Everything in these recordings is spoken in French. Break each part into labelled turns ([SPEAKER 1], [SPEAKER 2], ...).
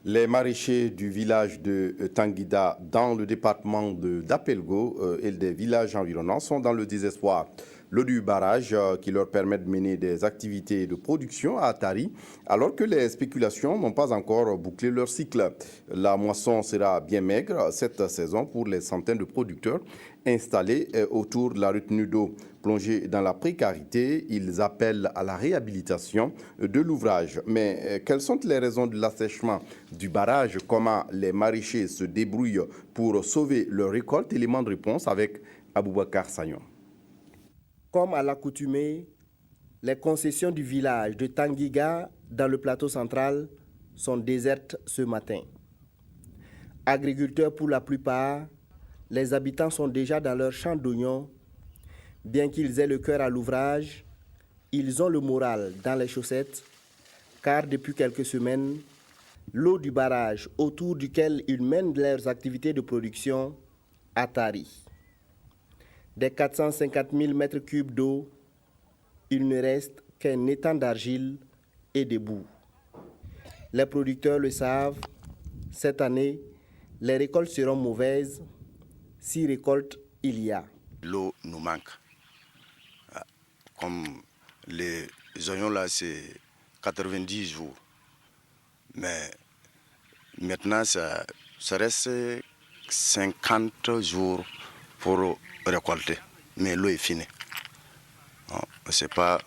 [SPEAKER 1] Les maraîchers du village de Tanguida, dans le département d'Apelgo et des villages environnants, sont dans le désespoir. L'eau du barrage qui leur permet de mener des activités de production a tari, alors que les spéculations n'ont pas encore bouclé leur cycle. La moisson sera bien maigre cette saison pour les centaines de producteurs installés autour de la retenue d'eau. Plongés dans la précarité, ils appellent à la réhabilitation de l'ouvrage. Mais quelles sont les raisons de l'assèchement du barrage? Comment les maraîchers se débrouillent pour sauver leur récolte? Élément de réponse avec Aboubakar Sagnon.
[SPEAKER 2] Comme à l'accoutumée, les concessions du village de Tanguiga, dans le plateau central, sont désertes ce matin. Agriculteurs pour la plupart, les habitants sont déjà dans leur champ d'oignons. Bien qu'ils aient le cœur à l'ouvrage, ils ont le moral dans les chaussettes, car depuis quelques semaines, l'eau du barrage autour duquel ils mènent leurs activités de production a tari. Des 450 000 mètres cubes d'eau, il ne reste qu'un étang d'argile et de boue. Les producteurs le savent, cette année, les récoltes seront mauvaises, si récolte il y a.
[SPEAKER 3] L'eau nous manque. Comme les oignons là, c'est 90 jours. Mais maintenant, ça reste 50 jours pour récolter. Mais l'eau est finie. On ne sait pas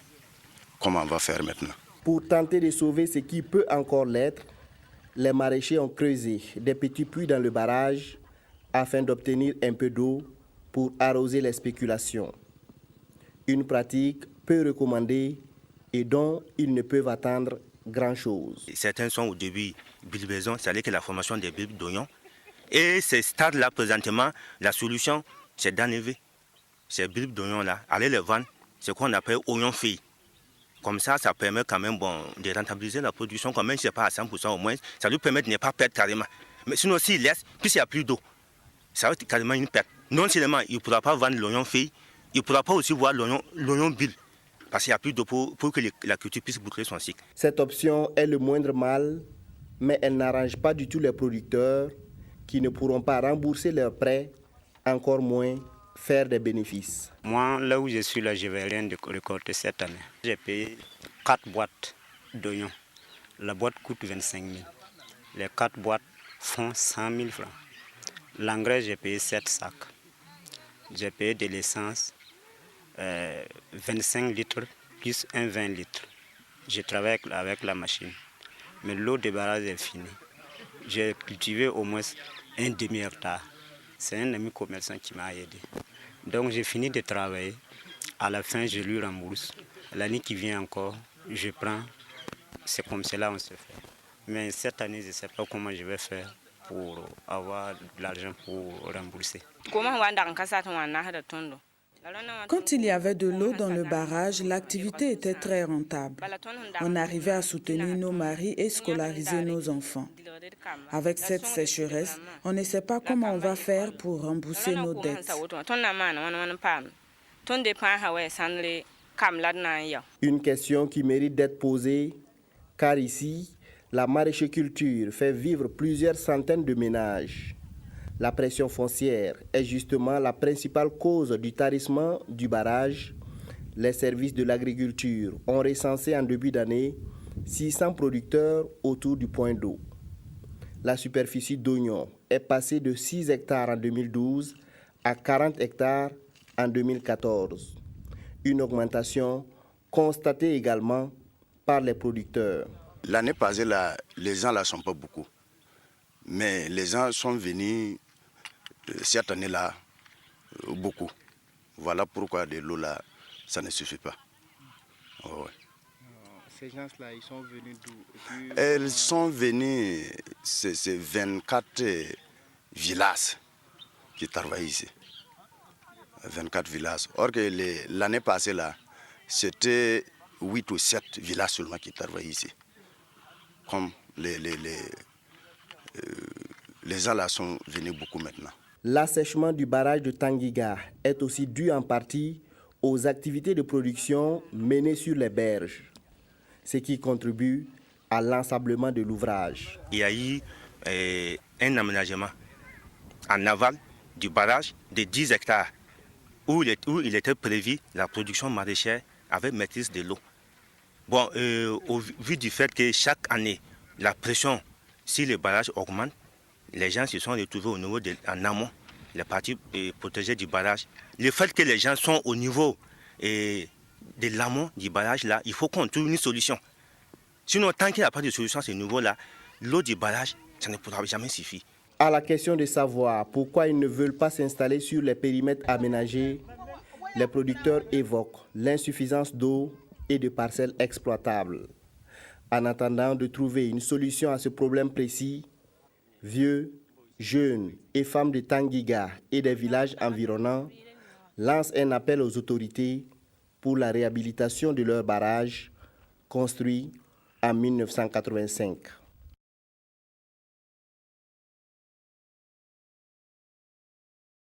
[SPEAKER 3] comment on va faire maintenant.
[SPEAKER 2] Pour tenter de sauver ce qui peut encore l'être, les maraîchers ont creusé des petits puits dans le barrage afin d'obtenir un peu d'eau pour arroser les spéculations. Une pratique peu recommandée et dont ils ne peuvent attendre grand-chose.
[SPEAKER 4] Certains sont au début bilbaison, c'est-à-dire que la formation des bulbes d'oignons. Et ces stades-là, présentement, la solution, c'est d'enlever ces bulbes d'oignons-là, aller les vendre, ce qu'on appelle oignons filles. Comme ça permet quand même de rentabiliser la production, quand même, je ne sais pas à 100% au moins, ça lui permet de ne pas perdre carrément. Mais sinon, s'il laisse, puisqu'il n'y a plus d'eau, ça va être carrément une perte. Non seulement il ne pourra pas vendre l'oignon fille, il ne pourra pas aussi voir l'oignon bulle, parce qu'il n'y a plus d'eau pour que la culture puisse boucler son cycle.
[SPEAKER 2] Cette option est le moindre mal, mais elle n'arrange pas du tout les producteurs qui ne pourront pas rembourser leurs prêts, encore moins faire des bénéfices.
[SPEAKER 5] Moi, là où je suis, là, je vais rien de récolter cette année. J'ai payé 4 boîtes d'oignons. La boîte coûte 25 000. Les 4 boîtes font 100 000 francs. L'engrais, j'ai payé 7 sacs. J'ai payé de l'essence 25 litres plus un 20 litres. Je travaille avec la machine. Mais l'eau de barrage est finie. J'ai cultivé au moins un demi-hectare. C'est un ami commerçant qui m'a aidé. Donc j'ai fini de travailler. À la fin, je lui rembourse. L'année qui vient encore, je prends. C'est comme cela on se fait. Mais cette année, je ne sais pas comment je vais faire pour avoir de l'argent pour rembourser.
[SPEAKER 6] Quand il y avait de l'eau dans le barrage, l'activité était très rentable. On arrivait à soutenir nos maris et scolariser nos enfants. Avec cette sécheresse, on ne sait pas comment on va faire pour rembourser nos dettes.
[SPEAKER 2] Une question qui mérite d'être posée, car ici, la maraîchiculture fait vivre plusieurs centaines de ménages. La pression foncière est justement la principale cause du tarissement du barrage. Les services de l'agriculture ont recensé en début d'année 600 producteurs autour du point d'eau. La superficie d'oignons est passée de 6 hectares en 2012 à 40 hectares en 2014. Une augmentation constatée également par les producteurs.
[SPEAKER 3] L'année passée, là, les gens ne sont pas beaucoup. Mais les gens sont venus cette année-là beaucoup. Voilà pourquoi de l'eau là, ça ne suffit pas. Oh, ouais.
[SPEAKER 2] Ces gens-là, ils sont venus d'où?
[SPEAKER 3] Ils sont venus, c'est 24 villages qui travaillent ici. 24 villages. Or que l'année passée là, c'était 8 ou 7 villages seulement qui travaillaient ici. Comme les gens là sont venus beaucoup maintenant.
[SPEAKER 2] L'assèchement du barrage de Tanguiga est aussi dû en partie aux activités de production menées sur les berges, ce qui contribue à l'ensablement de l'ouvrage.
[SPEAKER 4] Il y a eu un aménagement en aval du barrage de 10 hectares où il était prévu la production maraîchère avec maîtrise de l'eau. Bon, au vu du fait que chaque année, la pression sur le barrage augmente, les gens se sont retrouvés au niveau en amont, les parties protégées du barrage. Le fait que les gens sont au niveau de l'amont du barrage, là, il faut qu'on trouve une solution. Sinon, tant qu'il n'y a pas de solution à ce niveau-là, l'eau du barrage, ça ne pourra jamais suffire.
[SPEAKER 2] À la question de savoir pourquoi ils ne veulent pas s'installer sur les périmètres aménagés, les producteurs évoquent l'insuffisance d'eau et de parcelles exploitables. En attendant de trouver une solution à ce problème précis, vieux, jeunes et femmes de Tanguiga et des villages environnants lancent un appel aux autorités pour la réhabilitation de leur barrage construit en 1985.